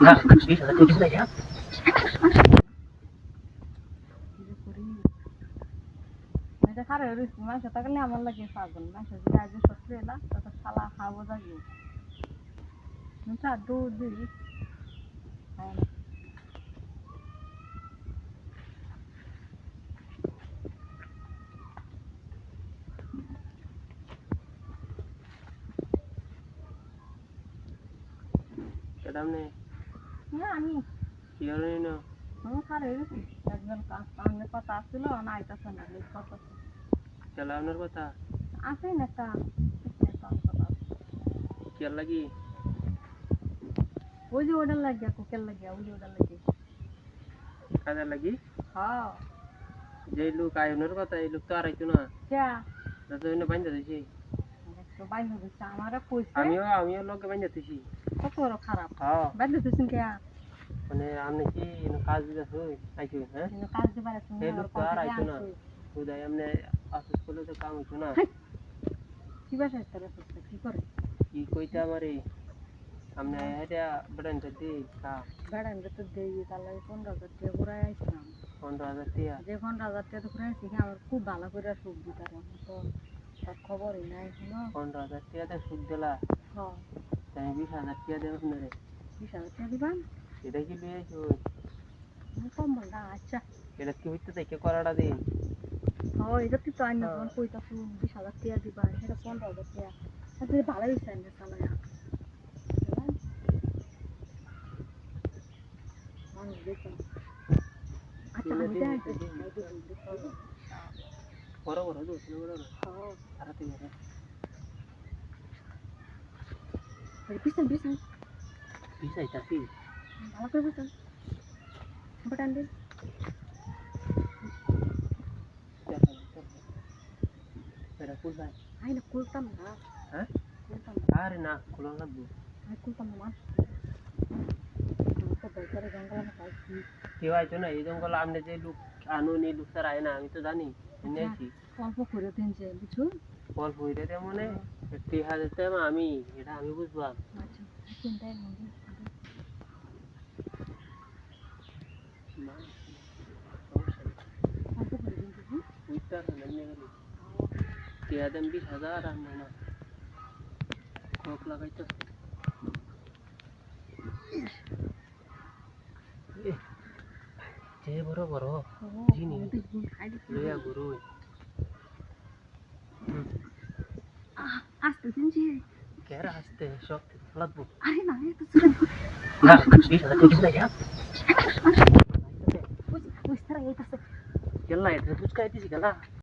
না 20,000 টাকা দিলে যা এটা খারে রইছি মাসে থাকলে আমার লাগে পাগল মাসে যদি আজ সত্যি এলা তত শালা খাবো যাবো চা দুধ দিই কেদামনে না আমি কি হলো না খারে রইছি একজন সামনে কথা আসছিল না আইতাছে না কথা চালানোর কথা আছে না একটা কি আর লাগি ওই যে ওটার লাগিয়া কোকেল লাগিয়া ওই যে ওটার লাগিয়া কাজে লাগি হ্যাঁ যে লোক আয়নের কথা এই লোক তো আর আইতো না ক্যা তো এনে বাইন্দা দিছি তো বাইরে হইছে আমারে কইছে আমিও লোকে বাইন্দা দিছি কত বড় খারাপ হ্যাঁ বাইরে দিছেন ক্যা মানে আপনি কি কাজ দিতে আইছো হ্যাঁ কাজ দিবার আছে এই লোক তো আর আইতো না উদয় আপনি অফিস করলে তো কাম হইতো না কি বাসা করে কি করে কি কইতে আমারে আপনি এটা বড়ন দিতে কা বেড়ান তো দেই তাহলে 15,000 টাকা ঘুরাই আইছিলাম 15,000 টাকা যে 15,000 টাকা ঘুরাই আইছি আমার খুব ভালো করে সুখ দিতার তো তার খবরই নাই শুনো 15,000 টাকা সুদ দিলা হ্যাঁ তাই 20,000 টাকা দেব আপনারে 20,000 টাকা দিবান এটা কি লইছো কম বলটা আচ্ছা এটা কি হইতে দেখে করাটা দিন হ্যাঁ এটা তো আইন না তখন কইতা শুন 20,000 টাকা দিবা সেটা 15,000 টাকা তাহলে ভালো হইছে না চালায়া মানুষ দেখুন আচ্ছা আমি যাইতে বড় বড় দোষ বড় বড় হ্যাঁ তারাতে মেরে পিছন পিছন পিছাইতাছি ভালো করে পিছন বটান দিন এটা কুল ভাই আই না খুলতাম না হ্যাঁ খুলতাম আরে না খোলা লাগবে আমি খুলতাম না তো বেকারে জঙ্গল আমি পাইছি কেউ আইতো না এই জঙ্গল আমনে যে লোক আনুন এই লোক তার আয় না আমি তো জানি এনে আইছি অল্প করে দিন যে বুঝছো অল্প হইলে তেমনে 30,000 টাকা আমি এটা আমি বুঝবাম আচ্ছা চিন্তাই মন্দির অল্প করে দিন বুঝি উইটার না নিয়ে গেলি টিয়া দেন 20,000 আর না খোক লাগাইতো যে বড় বড় জিনি লইয়া গুরু আসতে দিন যে কেরা আসতে সব লাগবো আরে না এত না 20,000 টাকা দিলে যা ওই তারা এইতাছে কেলা এটা বুঝকাইতেছি কেলা